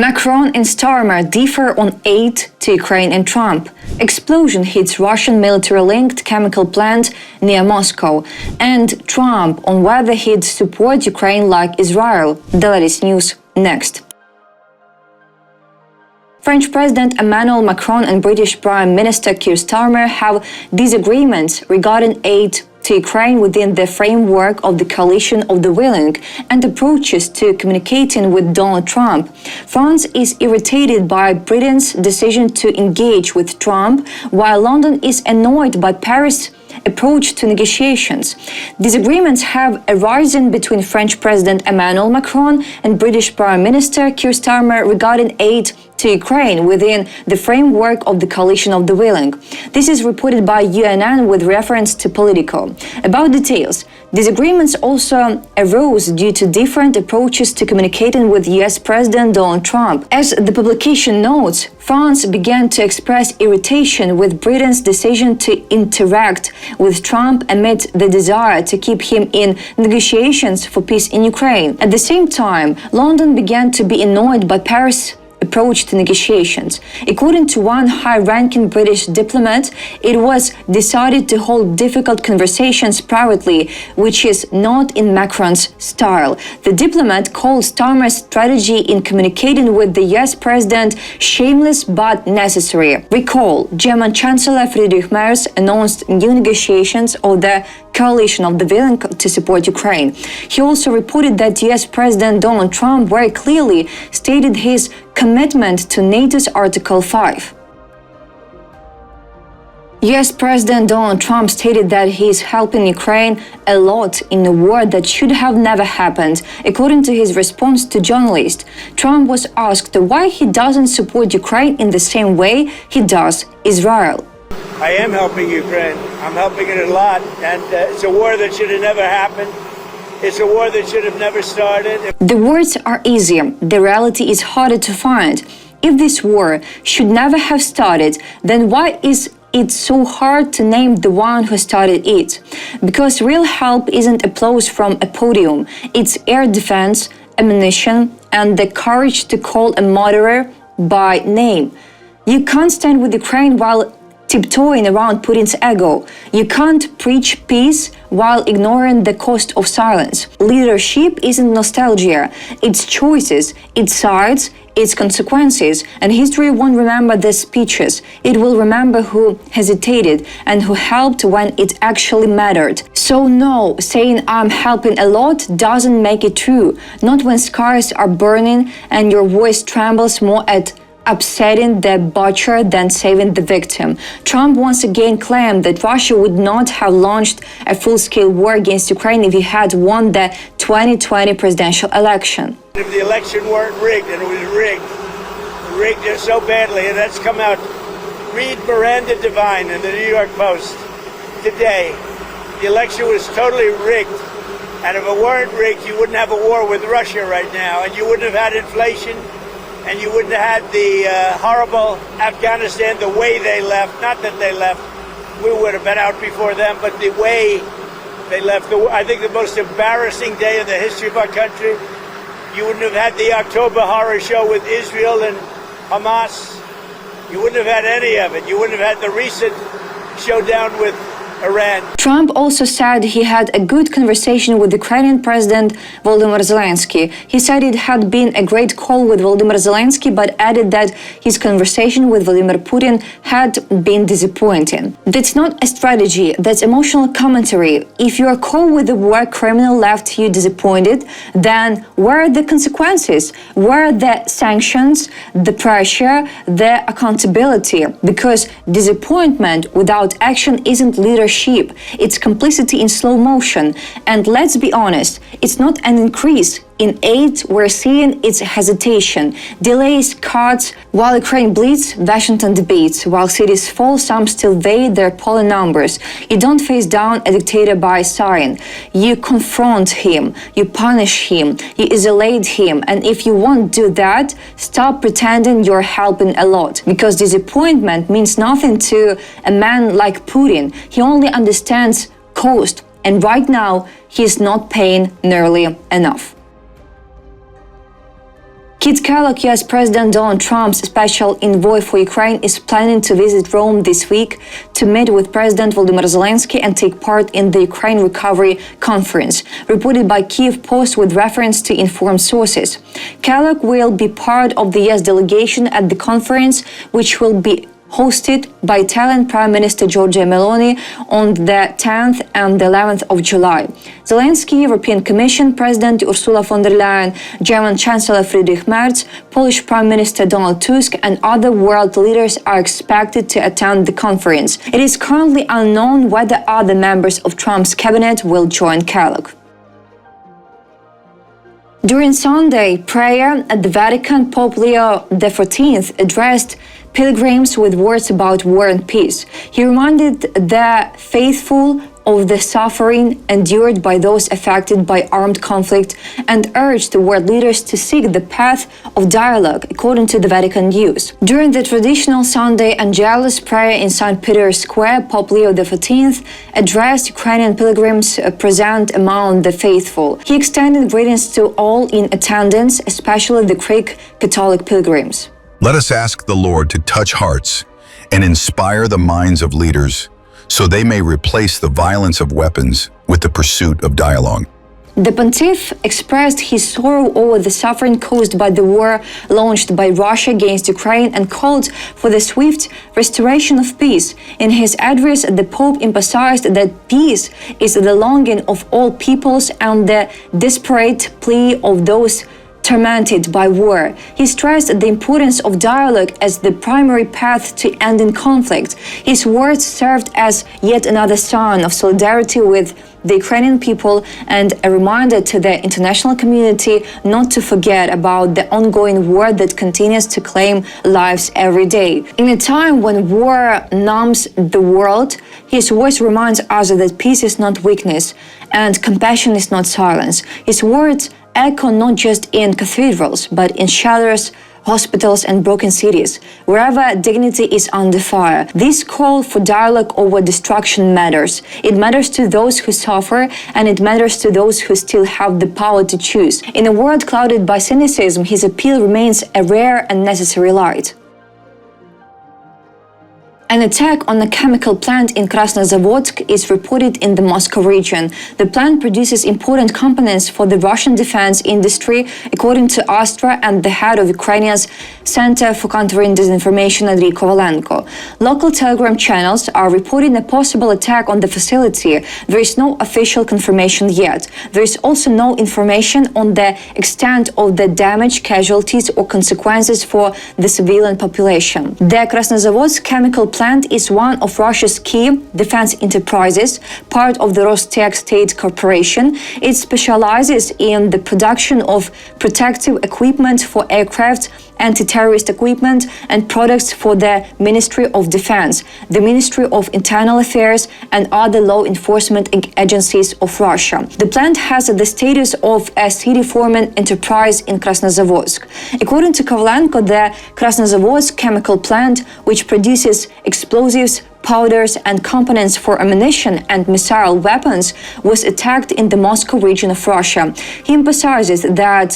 Macron and Starmer differ on aid to Ukraine and Trump. Explosion hits Russian military-linked chemical plant near Moscow. And Trump on whether he'd support Ukraine like Israel. The latest news next. French President Emmanuel Macron and British Prime Minister Keir Starmer have disagreements regarding aid to Ukraine within the framework of the coalition of the willing and approaches to communicating with Donald Trump. France is irritated by Britain's decision to engage with Trump, while London is annoyed by Paris' approach to negotiations. Disagreements have arisen between French President Emmanuel Macron and British Prime Minister Keir Starmer regarding aid to Ukraine within the framework of the coalition of the willing. This is reported by UNN with reference to Politico. About details, disagreements also arose due to different approaches to communicating with US President Donald Trump. As the publication notes, France began to express irritation with Britain's decision to interact with Trump amid the desire to keep him in negotiations for peace in Ukraine. At the same time, London began to be annoyed by Paris' approach to negotiations. According to one high-ranking British diplomat, it was decided to hold difficult conversations privately, which is not in Macron's style. The diplomat called Starmer's strategy in communicating with the US president shameless but necessary. Recall, German Chancellor Friedrich Merz announced new negotiations of the coalition of the willing to support Ukraine. He also reported that US President Donald Trump very clearly stated his commitment to NATO's Article 5. US President Donald Trump stated that he is helping Ukraine a lot in a war that should have never happened. According to his response to journalists, Trump was asked why he doesn't support Ukraine in the same way he does Israel. I am helping Ukraine. I'm helping it a lot. And it's a war that should have never happened. It's a war that should have never started. The words are easy. The reality is harder to find. If this war should never have started, then why is it so hard to name the one who started it? Because real help isn't applause from a podium. It's air defense, ammunition, and the courage to call a murderer by name. You can't stand with Ukraine while tiptoeing around Putin's ego. You can't preach peace while ignoring the cost of silence. Leadership isn't nostalgia. It's choices, it's sides, its consequences, and history won't remember the speeches. It will remember who hesitated and who helped when it actually mattered. So no, saying I'm helping a lot doesn't make it true. Not when skies are burning and your voice trembles more at upsetting the butcher than saving the victim. Trump once again claimed that Russia would not have launched a full-scale war against Ukraine if he had won the 2020 presidential election. If the election weren't rigged, and it was rigged so badly, and that's come out. Read Miranda Devine in the New York Post today. The election was totally rigged, and if it weren't rigged, you wouldn't have a war with Russia right now, and you wouldn't have had inflation, and you wouldn't have had the horrible Afghanistan, the way they left. Not that they left, we would have been out before them, but the way they left. I think the most embarrassing day in the history of our country. You wouldn't have had the October horror show with Israel and Hamas. You wouldn't have had any of it. You wouldn't have had the recent showdown with Iran. Trump also said he had a good conversation with Ukrainian President Volodymyr Zelenskyy. He said it had been a great call with Volodymyr Zelenskyy, but added that his conversation with Vladimir Putin had been disappointing. That's not a strategy, that's emotional commentary. If your call with the war criminal left you disappointed, then where are the consequences? Where are the sanctions, the pressure, the accountability? Because disappointment without action isn't leadership. It's complicity in slow motion. And let's be honest, it's not an increase in aid. We're seeing its hesitation, delays, cuts. While Ukraine bleeds, Washington debates. While cities fall, some still weigh their polling numbers. You don't face down a dictator by sighing. You confront him, you punish him, you isolate him. And if you won't do that, stop pretending you're helping a lot. Because disappointment means nothing to a man like Putin. He only understands cost. And right now, he is not paying nearly enough. Keith Kellogg, US President Donald Trump's special envoy for Ukraine, is planning to visit Rome this week to meet with President Volodymyr Zelenskyy and take part in the Ukraine Recovery Conference, reported by Kyiv Post with reference to informed sources. Kellogg will be part of the US delegation at the conference, which will be hosted by Italian Prime Minister Giorgia Meloni on the 10th and 11th of July. Zelenskyy, European Commission President Ursula von der Leyen, German Chancellor Friedrich Merz, Polish Prime Minister Donald Tusk, and other world leaders are expected to attend the conference. It is currently unknown whether other members of Trump's cabinet will join Kellogg. During Sunday prayer at the Vatican, Pope Leo XIV addressed pilgrims with words about war and peace. He reminded the faithful of the suffering endured by those affected by armed conflict and urged world leaders to seek the path of dialogue, according to the Vatican News. During the traditional Sunday Angelus prayer in St. Peter's Square, Pope Leo XIV addressed Ukrainian pilgrims present among the faithful. He extended greetings to all in attendance, especially the Greek Catholic pilgrims. Let us ask the Lord to touch hearts and inspire the minds of leaders so they may replace the violence of weapons with the pursuit of dialogue. The pontiff expressed his sorrow over the suffering caused by the war launched by Russia against Ukraine and called for the swift restoration of peace. In his address, the Pope emphasized that peace is the longing of all peoples and the desperate plea of those tormented by war. He stressed the importance of dialogue as the primary path to ending conflict. His words served as yet another sign of solidarity with the Ukrainian people and a reminder to the international community not to forget about the ongoing war that continues to claim lives every day. In a time when war numbs the world, his voice reminds us that peace is not weakness and compassion is not silence. His words echo not just in cathedrals, but in shelters, hospitals, and broken cities, wherever dignity is under fire. This call for dialogue over destruction matters. It matters to those who suffer, and it matters to those who still have the power to choose. In a world clouded by cynicism, his appeal remains a rare and necessary light. An attack on a chemical plant in Krasnozavodsk is reported in the Moscow region. The plant produces important components for the Russian defense industry, according to Astra and the head of Ukrainine's Center for Countering Disinformation, Andriy Kovalenko. Local Telegram channels are reporting a possible attack on the facility. There is no official confirmation yet. There is also no information on the extent of the damage, casualties, or consequences for the civilian population. The Krasnozavodsk chemical plant is one of Russia's key defense enterprises, part of the Rostec State Corporation. It specializes in the production of protective equipment for aircraft, anti-terrorist equipment, and products for the Ministry of Defense, the Ministry of Internal Affairs, and other law enforcement agencies of Russia. The plant has the status of a city-forming enterprise in Krasnozavodsk. According to Kovalenko, the Krasnozavodsk chemical plant, which produces explosives, powders, and components for ammunition and missile weapons, was attacked in the Moscow region of Russia. He emphasizes that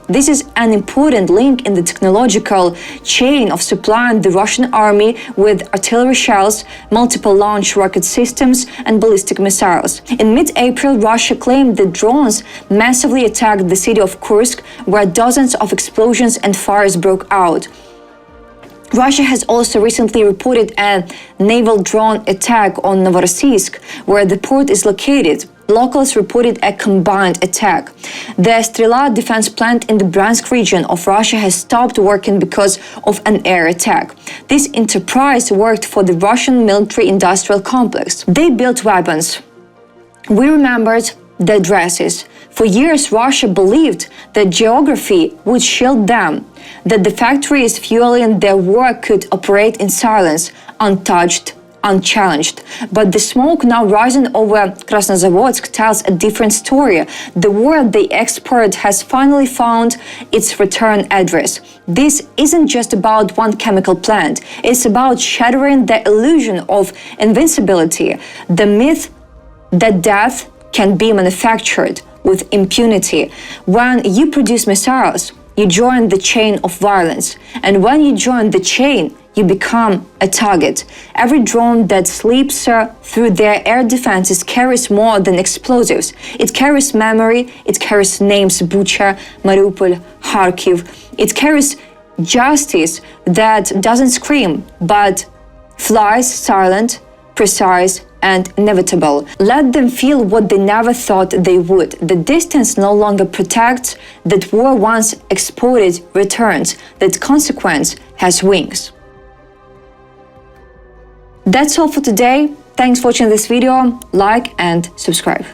this is an important link in the technological chain of supplying the Russian army with artillery shells, multiple launch rocket systems, and ballistic missiles. In mid-April, Russia claimed that drones massively attacked the city of Kursk, where dozens of explosions and fires broke out. Russia has also recently reported a naval drone attack on Novorossiysk, where the port is located. Locals reported a combined attack. The Strela defense plant in the Bryansk region of Russia has stopped working because of an air attack. This enterprise worked for the Russian military-industrial complex. They built weapons. We remembered the addresses. For years, Russia believed that geography would shield them, that the factories fueling their war could operate in silence, untouched, unchallenged. But the smoke now rising over Krasnozavodsk tells a different story. The war they export has finally found its return address. This isn't just about one chemical plant. It's about shattering the illusion of invincibility, the myth that death can be manufactured with impunity. When you produce missiles, you join the chain of violence. And when you join the chain, you become a target. Every drone that slips through their air defenses carries more than explosives. It carries memory, it carries names: Bucha, Mariupol, Kharkiv. It carries justice that doesn't scream, but flies silent, precise, and inevitable. Let them feel what they never thought they would. The distance no longer protects, that war once exported returns, that consequence has wings. That's all for today. Thanks for watching this video. Like and subscribe.